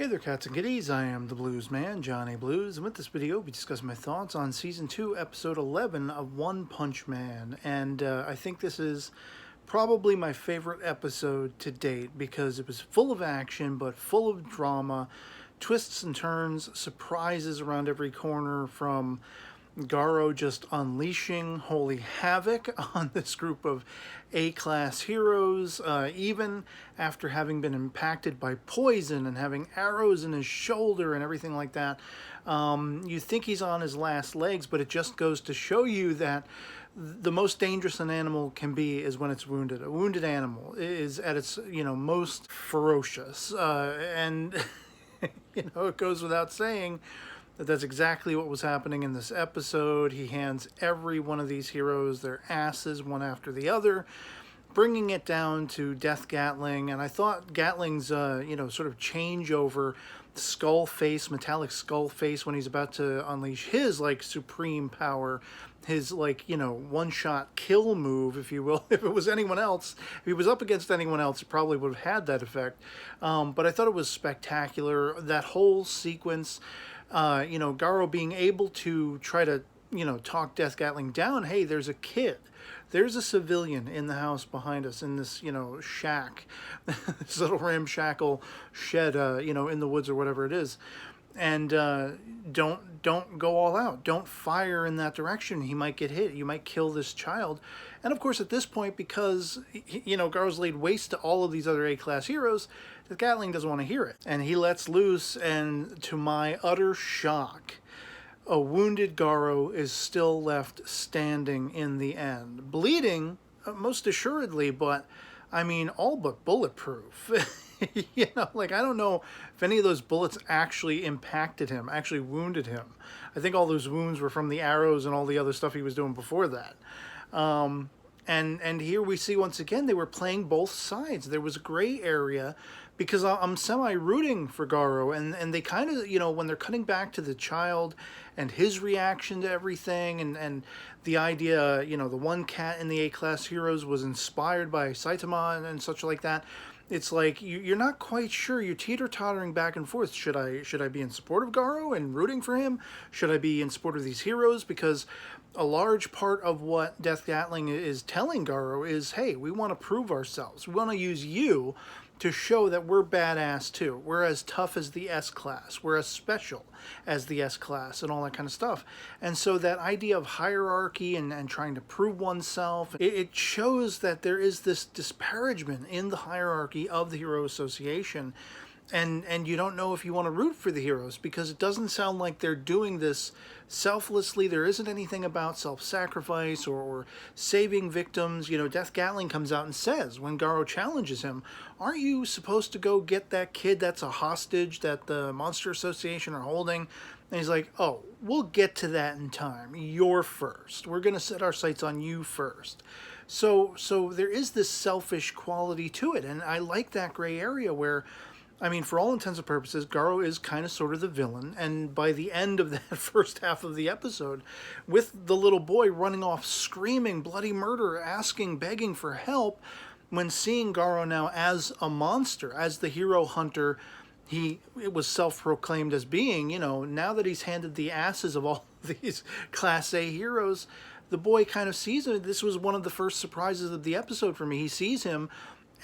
Hey there, cats and kitties. I am the Blues Man, Johnny Blues, and with this video, we'll be discussing my thoughts on Season 2, Episode 11 of One Punch Man. And I think this is probably my favorite episode to date because it was full of action, but full of drama, twists and turns, surprises around every corner, from Garo just unleashing holy havoc on this group of A-class heroes, even after having been impacted by poison and having arrows in his shoulder and everything like that. You think he's on his last legs, but it just goes to show you that the most dangerous an animal can be is when it's wounded. A wounded animal is at its, most ferocious. And, it goes without saying that's exactly what was happening in this episode. He hands every one of these heroes their asses one after the other, bringing it down to Death Gatling. And I thought Gatling's, sort of changeover, skull face, metallic skull face, when he's about to unleash his, supreme power, his, one-shot kill move, if you will. If it was anyone else, if he was up against anyone else, it probably would have had that effect. But I thought it was spectacular. That whole sequence, Garo being able to try to, talk Death Gatling down. Hey, there's a kid. There's a civilian in the house behind us in this, shack, this little ramshackle shed, in the woods or whatever it is. And don't go all out. Don't fire in that direction. He might get hit. You might kill this child. And of course, at this point, because, Garo's laid waste to all of these other A-class heroes, the Gatling doesn't want to hear it. And he lets loose, and to my utter shock, a wounded Garo is still left standing in the end. Bleeding, most assuredly, but, all but bulletproof. I don't know if any of those bullets actually impacted him, actually wounded him. I think all those wounds were from the arrows and all the other stuff he was doing before that. And here we see once again they were playing both sides. There was a gray area because I'm semi-rooting for Garo, and they kind of, when they're cutting back to the child and his reaction to everything, and the idea, the one cat in the A-class heroes was inspired by Saitama and such like that. It's like you're not quite sure. You're teeter-tottering back and forth. Should I be in support of Garo and rooting for him? Should I be in support of these heroes? Because a large part of what Death Gatling is telling Garo is, hey, we want to prove ourselves. We want to use you to show that we're badass too. We're as tough as the S-class. We're as special as the S-class and all that kind of stuff. And so that idea of hierarchy and trying to prove oneself, it shows that there is this disparagement in the hierarchy of the Hero Association. And you don't know if you want to root for the heroes because it doesn't sound like they're doing this selflessly. There isn't anything about self-sacrifice or saving victims. Death Gatling comes out and says, when Garo challenges him, aren't you supposed to go get that kid that's a hostage that the Monster Association are holding? And he's like, oh, we'll get to that in time. You're first. We're going to set our sights on you first. So there is this selfish quality to it. And I like that gray area where, for all intents and purposes, Garo is kind of sort of the villain. And by the end of that first half of the episode, with the little boy running off screaming bloody murder, begging for help, when seeing Garo now as a monster, as the hero hunter it was self-proclaimed as being, now that he's handed the asses of all these Class A heroes, the boy kind of sees it. This was one of the first surprises of the episode for me. He sees him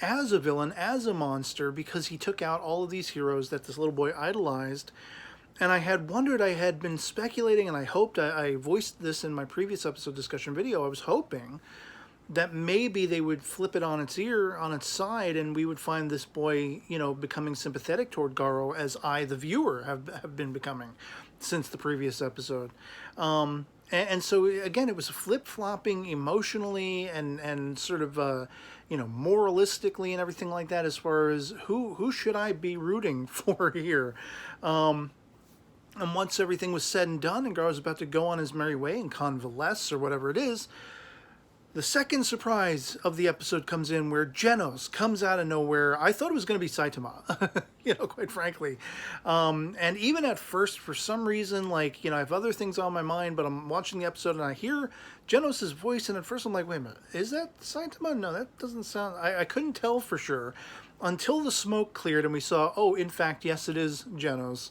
as a villain, as a monster, because he took out all of these heroes that this little boy idolized. And I had wondered, I had been speculating, and I hoped, I voiced this in my previous episode discussion video, I was hoping that maybe they would flip it on its ear, on its side, and we would find this boy, becoming sympathetic toward Garo, as I, the viewer, have been becoming since the previous episode. And so, again, it was flip-flopping emotionally and sort of, moralistically and everything like that, as far as who should I be rooting for here. And once everything was said and done and Garo was about to go on his merry way and convalesce or whatever it is, the second surprise of the episode comes in where Genos comes out of nowhere. I thought it was going to be Saitama, quite frankly. And even at first, for some reason, I have other things on my mind, but I'm watching the episode and I hear Genos' voice, and at first I'm like, wait a minute, is that Saitama? No, that doesn't sound... I couldn't tell for sure. until the smoke cleared and we saw, oh, in fact, yes, it is Genos,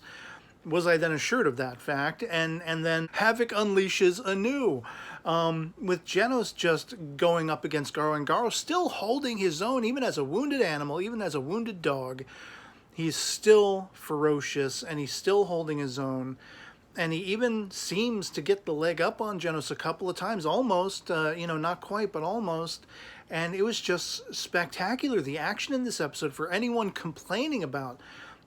was I then assured of that fact, and then Havoc unleashes anew, with Genos just going up against Garo, and Garo still holding his own, even as a wounded animal, even as a wounded dog. He's still ferocious, and he's still holding his own, and he even seems to get the leg up on Genos a couple of times, almost, not quite, but almost. And it was just spectacular, the action in this episode. For anyone complaining about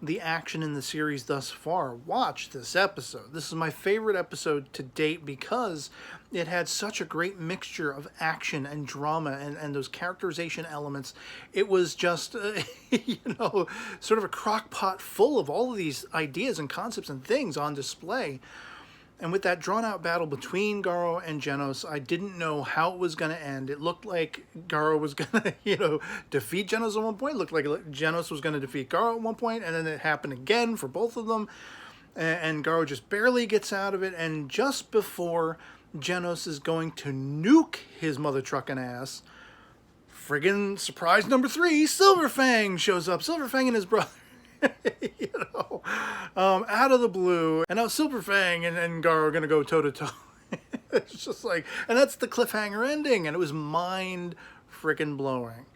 the action in the series thus far, watch this episode. This is my favorite episode to date because it had such a great mixture of action and drama and those characterization elements. It was just, sort of a crock pot full of all of these ideas and concepts and things on display. And with that drawn-out battle between Garo and Genos, I didn't know how it was going to end. It looked like Garo was going to, defeat Genos at one point. It looked like Genos was going to defeat Garo at one point, and then it happened again for both of them. And Garo just barely gets out of it, and just before Genos is going to nuke his mother trucking ass, friggin' surprise number 3, Silverfang shows up. Silverfang and his brother. Out of the blue, and now Silverfang and Garo are gonna go toe to toe. It's just like, and that's the cliffhanger ending, and it was mind freaking blowing.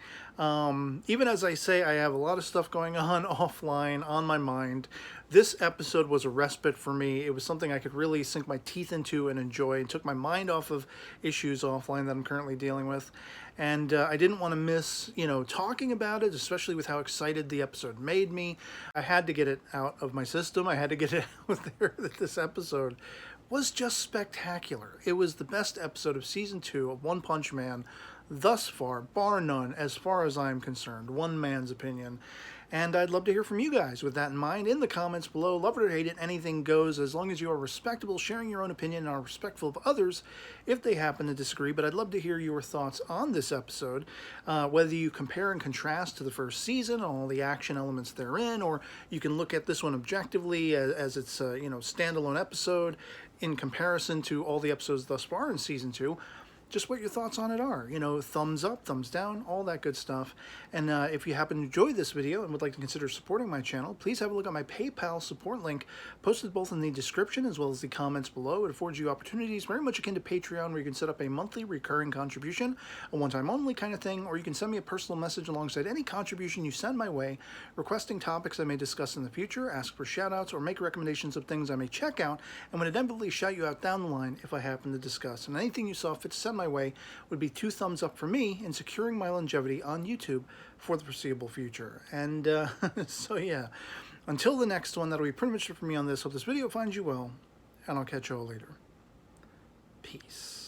Even as I say, I have a lot of stuff going on offline on my mind. This episode was a respite for me. It was something I could really sink my teeth into and enjoy. It took my mind off of issues offline that I'm currently dealing with. And I didn't want to miss, talking about it, especially with how excited the episode made me. I had to get it out of my system. I had to get it out there. This episode was just spectacular. It was the best episode of Season 2 of One Punch Man thus far, bar none, as far as I'm concerned. One man's opinion. And I'd love to hear from you guys with that in mind in the comments below. Love it or hate it, anything goes, as long as you are respectable, sharing your own opinion, and are respectful of others if they happen to disagree. But I'd love to hear your thoughts on this episode, whether you compare and contrast to the first season and all the action elements therein, or you can look at this one objectively as it's a standalone episode in comparison to all the episodes thus far in Season 2. Just what your thoughts on it are. Thumbs up, thumbs down, all that good stuff. And if you happen to enjoy this video and would like to consider supporting my channel, please have a look at my PayPal support link, posted both in the description as well as the comments below. It affords you opportunities very much akin to Patreon, where you can set up a monthly recurring contribution, a one-time only kind of thing, or you can send me a personal message alongside any contribution you send my way, requesting topics I may discuss in the future, ask for shout-outs, or make recommendations of things I may check out, and would inevitably shout you out down the line if I happen to discuss. And anything you saw fit to send my way would be 2 thumbs up for me in securing my longevity on YouTube for the foreseeable future. And so yeah, until the next one, that'll be pretty much it for me on this. Hope this video finds you well, and I'll catch you all later. Peace.